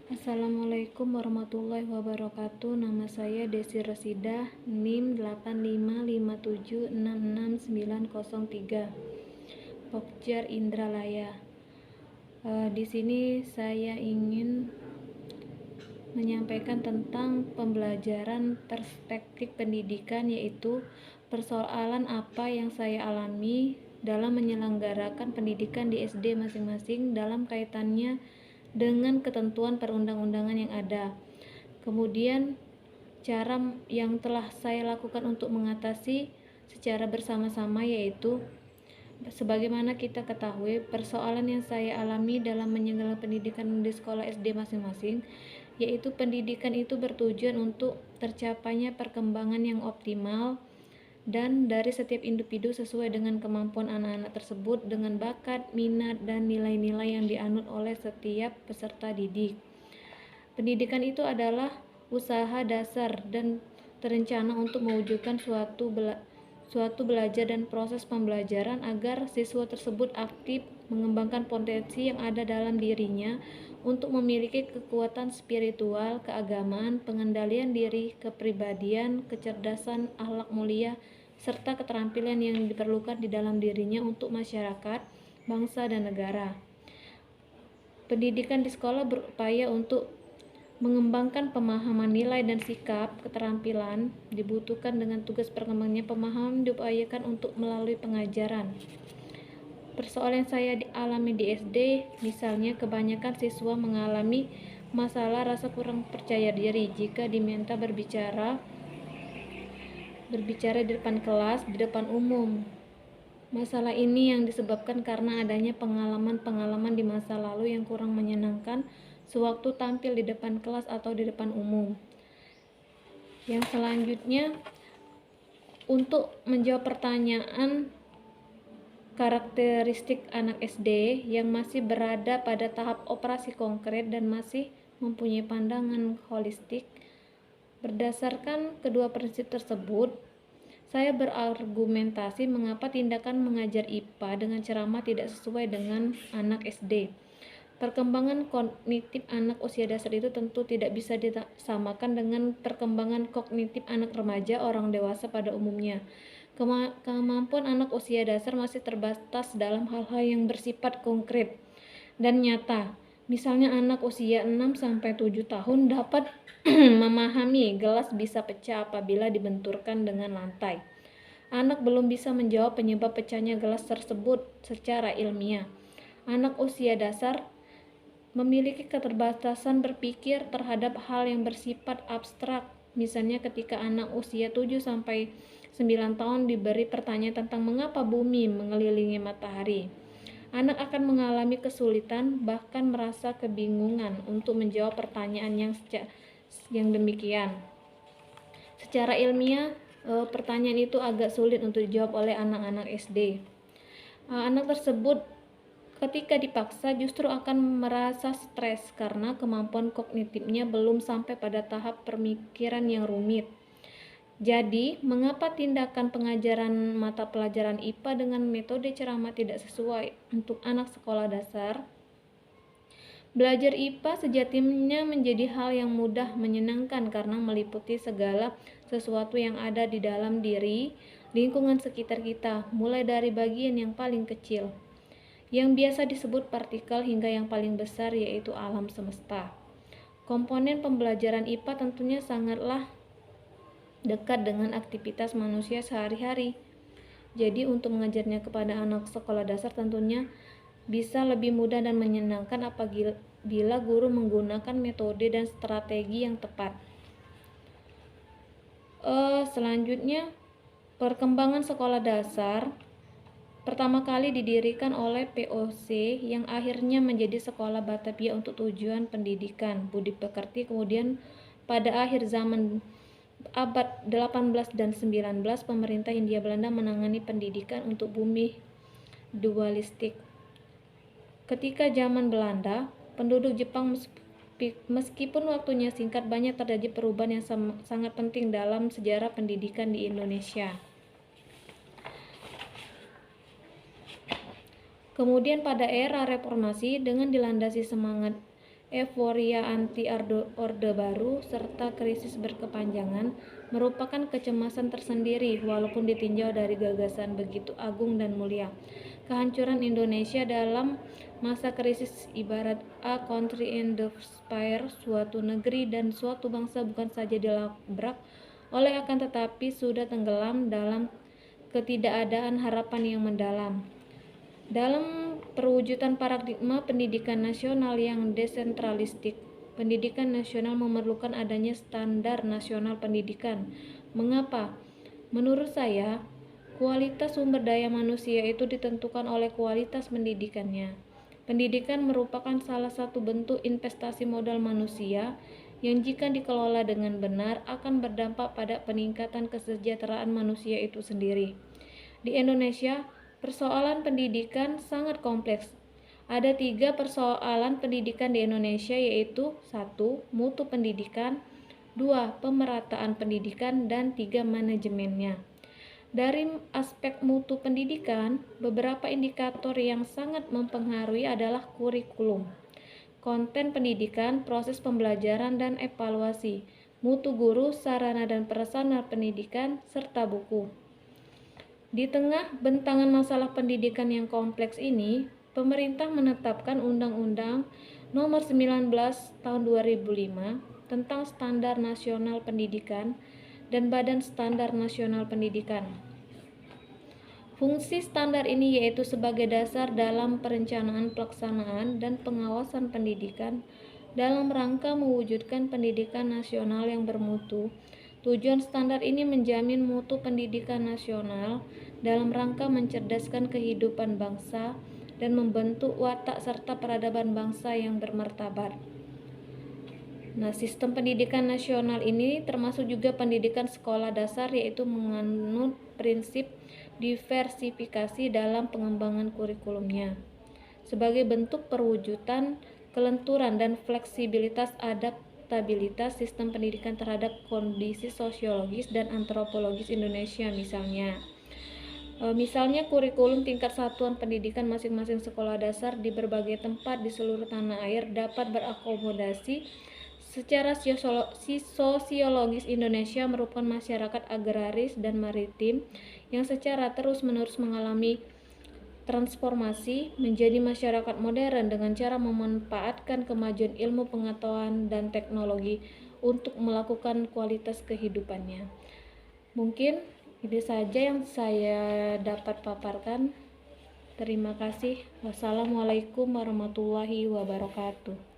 Assalamualaikum warahmatullahi wabarakatuh. Nama saya Desi Rosidah, NIM 8557666903, Pokjar Indralaya. Di sini saya ingin menyampaikan tentang pembelajaran perspektif pendidikan, yaitu persoalan apa yang saya alami dalam menyelenggarakan pendidikan di SD masing-masing dalam kaitannya dengan ketentuan perundang-undangan yang ada. Kemudian cara yang telah saya lakukan untuk mengatasi secara bersama-sama, yaitu sebagaimana kita ketahui, persoalan yang saya alami dalam menyelenggarakan pendidikan di sekolah SD masing-masing, yaitu pendidikan itu bertujuan untuk tercapainya perkembangan yang optimal dan dari setiap individu sesuai dengan kemampuan anak-anak tersebut dengan bakat, minat, dan nilai-nilai yang dianut oleh setiap peserta didik. Pendidikan itu adalah usaha dasar dan terencana untuk mewujudkan suatu belajar dan proses pembelajaran agar siswa tersebut aktif mengembangkan potensi yang ada dalam dirinya untuk memiliki kekuatan spiritual, keagamaan, pengendalian diri, kepribadian, kecerdasan, akhlak mulia, serta keterampilan yang diperlukan di dalam dirinya untuk masyarakat, bangsa, dan negara. Pendidikan di sekolah berupaya untuk mengembangkan pemahaman nilai dan sikap keterampilan dibutuhkan dengan tugas perkembangannya. Pemahaman diupayakan untuk melalui pengajaran. Persoalan yang saya alami di SD, misalnya kebanyakan siswa mengalami masalah rasa kurang percaya diri jika diminta berbicara di depan kelas, di depan umum. Masalah ini yang disebabkan karena adanya pengalaman-pengalaman di masa lalu yang kurang menyenangkan sewaktu tampil di depan kelas atau di depan umum. Yang selanjutnya, untuk menjawab pertanyaan karakteristik anak SD yang masih berada pada tahap operasi konkret dan masih mempunyai pandangan holistik, berdasarkan kedua prinsip tersebut, saya berargumentasi mengapa tindakan mengajar IPA dengan ceramah tidak sesuai dengan anak SD. Perkembangan kognitif anak usia dasar itu tentu tidak bisa disamakan dengan perkembangan kognitif anak remaja orang dewasa pada umumnya. Kemampuan anak usia dasar masih terbatas dalam hal-hal yang bersifat konkret dan nyata. Misalnya anak usia 6-7 tahun dapat memahami gelas bisa pecah apabila dibenturkan dengan lantai. Anak belum bisa menjawab penyebab pecahnya gelas tersebut secara ilmiah. Anak usia dasar memiliki keterbatasan berpikir terhadap hal yang bersifat abstrak. Misalnya ketika anak usia 7-9 tahun diberi pertanyaan tentang mengapa bumi mengelilingi matahari, anak akan mengalami kesulitan, bahkan merasa kebingungan untuk menjawab pertanyaan yang demikian. Secara ilmiah, pertanyaan itu agak sulit untuk dijawab oleh anak-anak SD. Anak tersebut ketika dipaksa justru akan merasa stres karena kemampuan kognitifnya belum sampai pada tahap pemikiran yang rumit. Jadi, mengapa tindakan pengajaran mata pelajaran IPA dengan metode ceramah tidak sesuai untuk anak sekolah dasar? Belajar IPA sejatinya menjadi hal yang mudah menyenangkan karena meliputi segala sesuatu yang ada di dalam diri, lingkungan sekitar kita, mulai dari bagian yang paling kecil, yang biasa disebut partikel, hingga yang paling besar, yaitu alam semesta. Komponen pembelajaran IPA tentunya sangatlah dekat dengan aktivitas manusia sehari-hari. Jadi untuk mengajarnya kepada anak sekolah dasar tentunya bisa lebih mudah dan menyenangkan apabila guru menggunakan metode dan strategi yang tepat. Selanjutnya, perkembangan sekolah dasar pertama kali didirikan oleh POC yang akhirnya menjadi Sekolah Batavia untuk tujuan pendidikan budi pekerti. Kemudian pada akhir zaman abad 18 dan 19, pemerintah Hindia Belanda menangani pendidikan untuk bumi dualistik. Ketika zaman Belanda, penduduk Jepang meskipun waktunya singkat, banyak terjadi perubahan yang sangat penting dalam sejarah pendidikan di Indonesia. Kemudian pada era reformasi dengan dilandasi semangat euforia anti-orde baru, serta krisis berkepanjangan merupakan kecemasan tersendiri walaupun ditinjau dari gagasan begitu agung dan mulia. Kehancuran Indonesia dalam masa krisis ibarat a country in the fire, suatu negeri dan suatu bangsa bukan saja dilabrak oleh akan tetapi sudah tenggelam dalam ketidakadaan harapan yang mendalam. Dalam perwujudan paradigma pendidikan nasional yang desentralistik, pendidikan nasional memerlukan adanya standar nasional pendidikan. Mengapa? Menurut saya, kualitas sumber daya manusia itu ditentukan oleh kualitas pendidikannya. Pendidikan merupakan salah satu bentuk investasi modal manusia yang jika dikelola dengan benar akan berdampak pada peningkatan kesejahteraan manusia itu sendiri. Di Indonesia, persoalan pendidikan sangat kompleks. Ada 3 persoalan pendidikan di Indonesia, yaitu 1. Mutu pendidikan, 2. Pemerataan pendidikan, dan 3. Manajemennya. Dari aspek mutu pendidikan, beberapa indikator yang sangat mempengaruhi adalah kurikulum, konten pendidikan, proses pembelajaran dan evaluasi, mutu guru, sarana dan prasarana pendidikan, serta buku. Di tengah bentangan masalah pendidikan yang kompleks ini, pemerintah menetapkan Undang-Undang Nomor 19 Tahun 2005 tentang Standar Nasional Pendidikan dan Badan Standar Nasional Pendidikan. Fungsi standar ini yaitu sebagai dasar dalam perencanaan, pelaksanaan, dan pengawasan pendidikan dalam rangka mewujudkan pendidikan nasional yang bermutu. Tujuan standar ini menjamin mutu pendidikan nasional dalam rangka mencerdaskan kehidupan bangsa dan membentuk watak serta peradaban bangsa yang bermartabat. Nah, sistem pendidikan nasional ini termasuk juga pendidikan sekolah dasar, yaitu menganut prinsip diversifikasi dalam pengembangan kurikulumnya. Sebagai bentuk perwujudan kelenturan dan fleksibilitas adaptabilitas sistem pendidikan terhadap kondisi sosiologis dan antropologis Indonesia, misalnya kurikulum tingkat satuan pendidikan masing-masing sekolah dasar di berbagai tempat di seluruh tanah air dapat berakomodasi secara sosiologis. Indonesia merupakan masyarakat agraris dan maritim yang secara terus-menerus mengalami transformasi menjadi masyarakat modern dengan cara memanfaatkan kemajuan ilmu pengetahuan dan teknologi untuk melakukan kualitas kehidupannya. Mungkin itu saja yang saya dapat paparkan. Terima kasih. Wassalamualaikum warahmatullahi wabarakatuh.